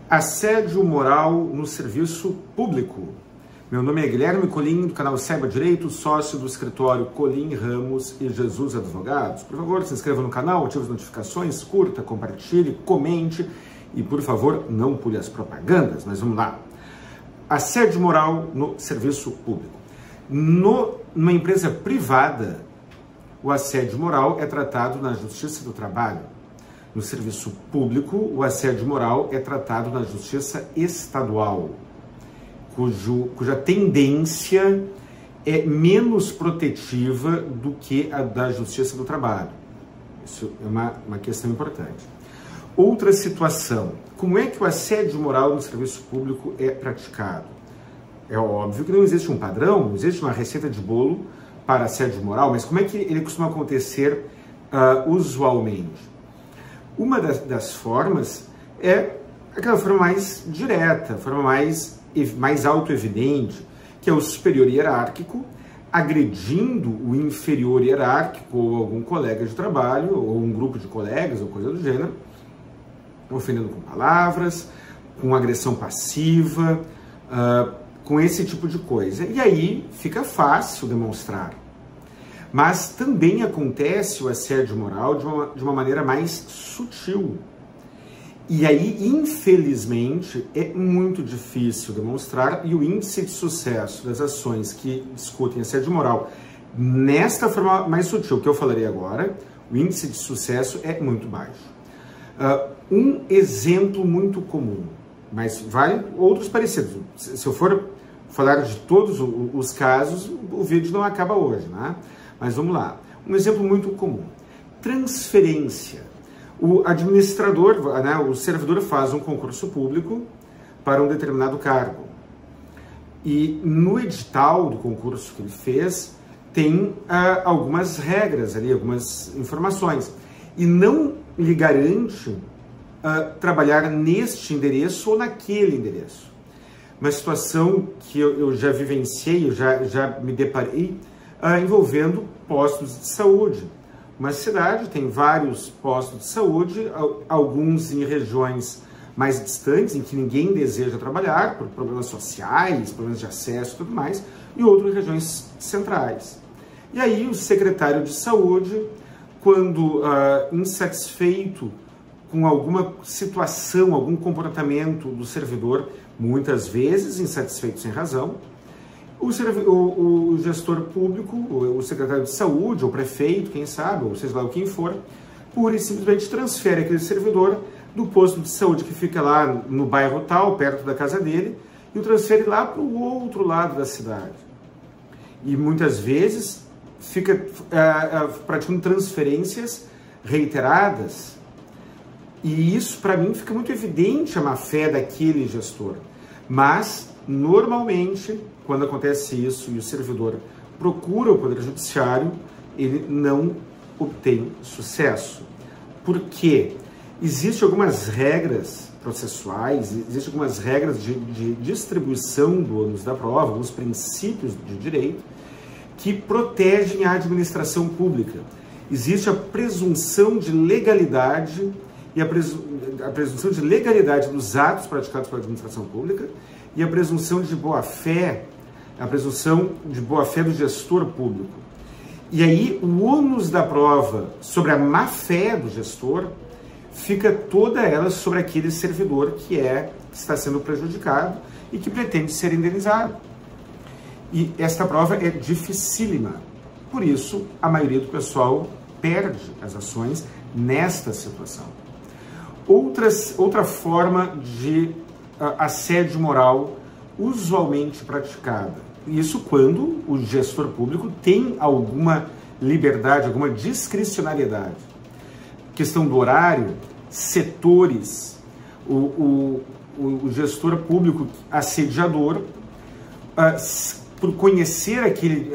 Assédio moral no serviço público. Meu nome é Guilherme Colim, do canal Saiba Direito, sócio do escritório Colim, Ramos e Jesus Advogados. Por favor, se inscreva no canal, ative as notificações, curta, compartilhe, comente e, por favor, não pule as propagandas. Mas vamos lá. Assédio moral no serviço público. Numa empresa privada, o assédio moral é tratado na Justiça do Trabalho. No serviço público, o assédio moral é tratado na Justiça Estadual, cuja tendência é menos protetiva do que a da Justiça do Trabalho. Isso é uma questão importante. Outra situação, como é que o assédio moral no serviço público é praticado? É óbvio que não existe um padrão, não existe uma receita de bolo para assédio moral, mas como é que ele costuma acontecer usualmente? Uma das formas é aquela forma mais direta, a forma mais autoevidente, que é o superior hierárquico agredindo o inferior hierárquico ou algum colega de trabalho, ou um grupo de colegas, ou coisa do gênero, ofendendo com palavras, com agressão passiva, com esse tipo de coisa. E aí fica fácil demonstrar. Mas também acontece o assédio moral de uma maneira mais sutil. E aí, infelizmente, é muito difícil demonstrar, e o índice de sucesso das ações que discutem assédio moral nesta forma mais sutil que eu falarei agora, o índice de sucesso é muito baixo. Um exemplo muito comum, mas vale outros parecidos. Se eu for falar de todos os casos, o vídeo não acaba hoje, né? Mas vamos lá. Um exemplo muito comum. Transferência. O administrador, né, o servidor faz um concurso público para um determinado cargo. E no edital do concurso que ele fez, tem algumas regras ali, algumas informações. E não lhe garante trabalhar neste endereço ou naquele endereço. Uma situação que eu já vivenciei, eu já me deparei, envolvendo postos de saúde. Uma cidade tem vários postos de saúde, alguns em regiões mais distantes, em que ninguém deseja trabalhar, por problemas sociais, problemas de acesso e tudo mais, e outros em regiões centrais. E aí o secretário de saúde, quando insatisfeito com alguma situação, algum comportamento do servidor, muitas vezes insatisfeito sem razão, o gestor público, o secretário de saúde, ou o prefeito, quem sabe, ou seja lá o quem for, pura e simplesmente transfere aquele servidor do posto de saúde que fica lá no bairro tal, perto da casa dele, e o transfere lá para o outro lado da cidade. E muitas vezes fica praticando transferências reiteradas. E isso, para mim, fica muito evidente a má-fé daquele gestor. Mas, normalmente, quando acontece isso e o servidor procura o Poder Judiciário, ele não obtém sucesso. Por quê? Existem algumas regras processuais, existem algumas regras de distribuição do ônus da prova, alguns princípios de direito, que protegem a administração pública. Existe a presunção de legalidade e a presunção de legalidade dos atos praticados pela administração pública e a presunção de boa-fé, do gestor público. E aí o ônus da prova sobre a má-fé do gestor fica toda ela sobre aquele servidor que está sendo prejudicado e que pretende ser indenizado. E esta prova é dificílima. Por isso, a maioria do pessoal perde as ações nesta situação. Outra forma de assédio moral usualmente praticada. Isso quando o gestor público tem alguma liberdade, alguma discricionariedade. Questão do horário, setores, o gestor público assediador, por conhecer aquele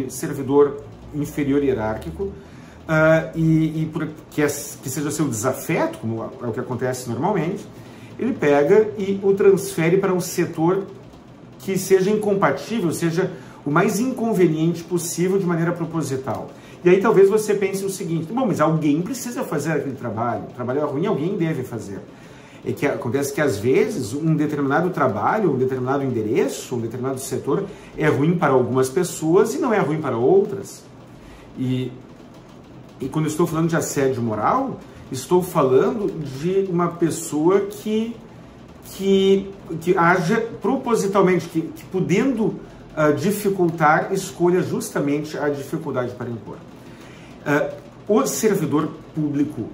servidor inferior hierárquico, que seja seu desafeto, como é o que acontece normalmente, ele pega e o transfere para um setor que seja incompatível, seja o mais inconveniente possível de maneira proposital. E aí talvez você pense o seguinte: bom, mas alguém precisa fazer aquele trabalho, o trabalho é ruim, alguém deve fazer. É que acontece que, às vezes, um determinado trabalho, um determinado endereço, um determinado setor é ruim para algumas pessoas e não é ruim para outras. E quando eu estou falando de assédio moral, estou falando de uma pessoa que haja propositalmente, que podendo dificultar, escolha justamente a dificuldade para impor. O servidor público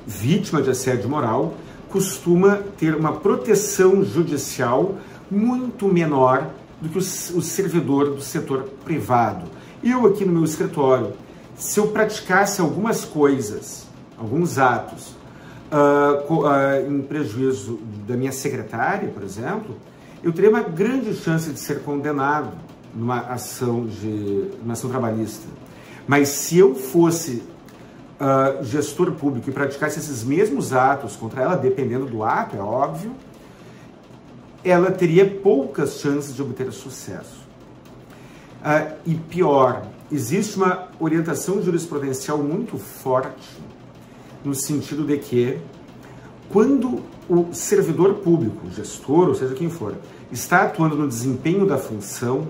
vítima de assédio moral costuma ter uma proteção judicial muito menor do que o servidor do setor privado. Eu aqui no meu escritório, se eu praticasse algumas coisas, alguns atos, em prejuízo da minha secretária, por exemplo, eu teria uma grande chance de ser condenado numa ação trabalhista. Mas se eu fosse gestor público e praticasse esses mesmos atos contra ela, dependendo do ato, é óbvio, ela teria poucas chances de obter sucesso. E pior, existe uma orientação jurisprudencial muito forte no sentido de que, quando o servidor público, o gestor, ou seja quem for, está atuando no desempenho da função,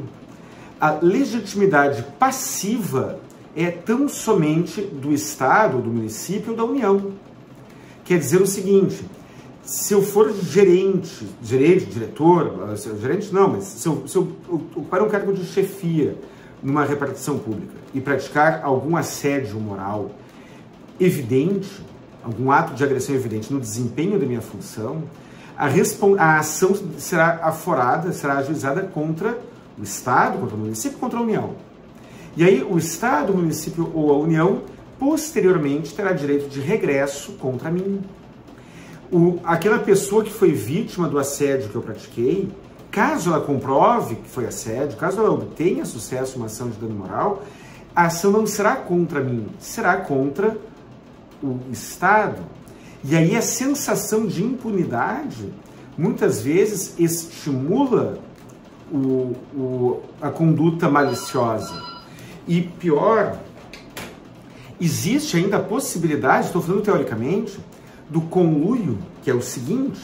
a legitimidade passiva é tão somente do Estado, do município ou da União. Quer dizer o seguinte: se eu for diretor, mas se eu ocupar um cargo de chefia numa repartição pública e praticar algum assédio moral evidente, algum ato de agressão evidente no desempenho da minha função, a ação será aforada, será ajuizada contra o Estado, contra o município, contra a União. E aí o Estado, o município ou a União, posteriormente, terá direito de regresso contra mim. Aquela pessoa que foi vítima do assédio que eu pratiquei, caso ela comprove que foi assédio, caso ela obtenha sucesso em uma ação de dano moral, a ação não será contra mim, será contra o Estado. E aí a sensação de impunidade muitas vezes estimula a conduta maliciosa. E pior, existe ainda a possibilidade, estou falando teoricamente, do conluio, que é o seguinte.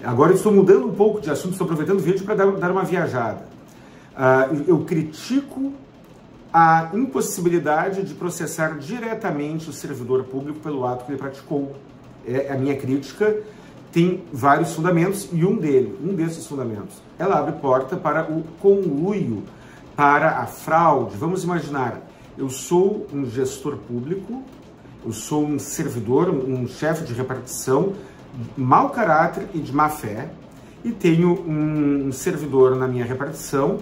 Agora eu estou mudando um pouco de assunto, estou aproveitando o vídeo para dar uma viajada. Eu critico a impossibilidade de processar diretamente o servidor público pelo ato que ele praticou. A minha crítica tem vários fundamentos e um desses fundamentos, ela abre porta para o conluio, para a fraude. Vamos imaginar, eu sou um gestor público, eu sou um servidor, um chefe de repartição de mau caráter e de má fé, e tenho um servidor na minha repartição,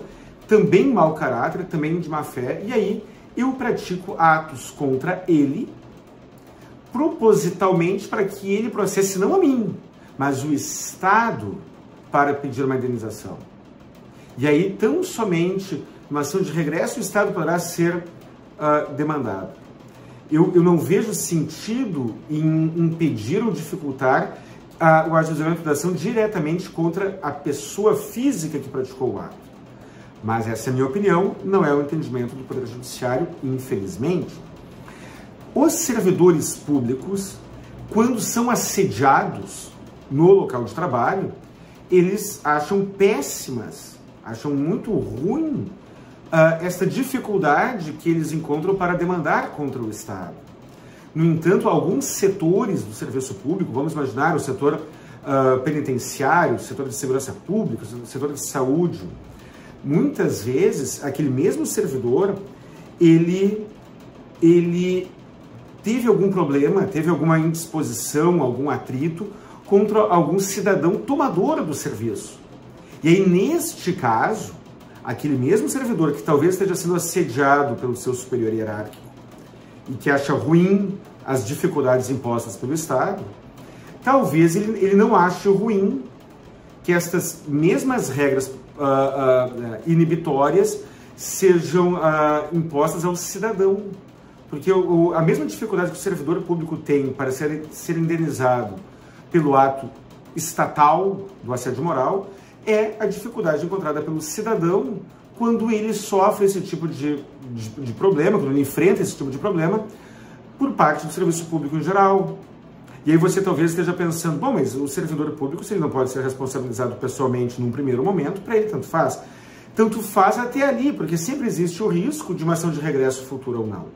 também mau caráter, também de má fé, e aí eu pratico atos contra ele, propositalmente para que ele processe não a mim, mas o Estado, para pedir uma indenização. E aí, tão somente uma ação de regresso, o Estado poderá ser demandado. Eu não vejo sentido em impedir ou dificultar o ajuizamento da ação diretamente contra a pessoa física que praticou o ato. Mas essa é a minha opinião, não é o entendimento do Poder Judiciário, infelizmente. Os servidores públicos, quando são assediados no local de trabalho, eles acham péssimas, acham muito ruim esta dificuldade que eles encontram para demandar contra o Estado. No entanto, alguns setores do serviço público, vamos imaginar o setor penitenciário, o setor de segurança pública, o setor de saúde, muitas vezes aquele mesmo servidor, ele teve algum problema, teve alguma indisposição, algum atrito contra algum cidadão tomador do serviço. E aí, neste caso, aquele mesmo servidor que talvez esteja sendo assediado pelo seu superior hierárquico e que acha ruim as dificuldades impostas pelo Estado, talvez ele não ache ruim que estas mesmas regras inibitórias sejam impostas ao cidadão. Porque a mesma dificuldade que o servidor público tem para ser indenizado pelo ato estatal do assédio moral é a dificuldade encontrada pelo cidadão quando ele sofre esse tipo de problema, quando ele enfrenta esse tipo de problema por parte do serviço público em geral. E aí você talvez esteja pensando, bom, mas o servidor público, se ele não pode ser responsabilizado pessoalmente num primeiro momento, para ele tanto faz. Tanto faz até ali, porque sempre existe o risco de uma ação de regresso futura ou não.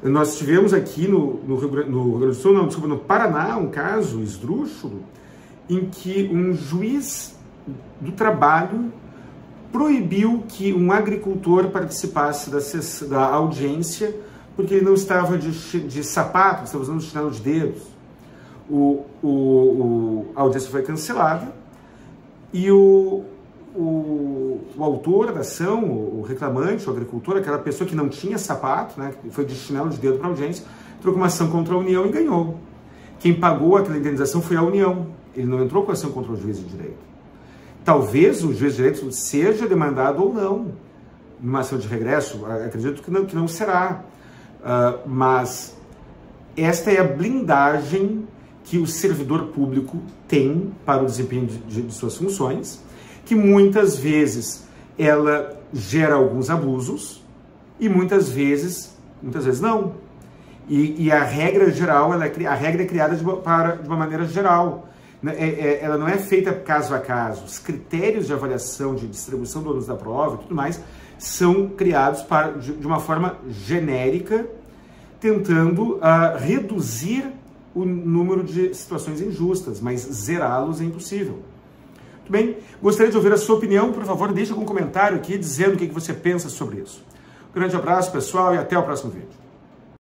Nós tivemos aqui no Rio Grande do Sul, não, desculpa, no Paraná, um caso esdrúxulo, em que um juiz do trabalho proibiu que um agricultor participasse da audiência porque ele não estava de sapato, estava usando chinelo de dedos. A audiência foi cancelada e o autor da ação, o reclamante, o agricultor, aquela pessoa que não tinha sapato, né, que foi de chinelo de dedo para a audiência, trocou uma ação contra a União e ganhou. Quem pagou aquela indenização foi a União. Ele não entrou com ação contra o juiz de direito. Talvez o juiz de direito seja demandado ou não numa ação de regresso, acredito que não será. Mas esta é a blindagem que o servidor público tem para o desempenho de suas funções, que muitas vezes ela gera alguns abusos e muitas vezes não. E a regra geral, a regra é criada de uma maneira geral. Ela não é feita caso a caso. Os critérios de avaliação, de distribuição do ônus da prova e tudo mais são criados de uma forma genérica, tentando reduzir o número de situações injustas, mas zerá-los é impossível. Muito bem? Gostaria de ouvir a sua opinião. Por favor, deixe algum comentário aqui dizendo o que você pensa sobre isso. Um grande abraço, pessoal, e até o próximo vídeo.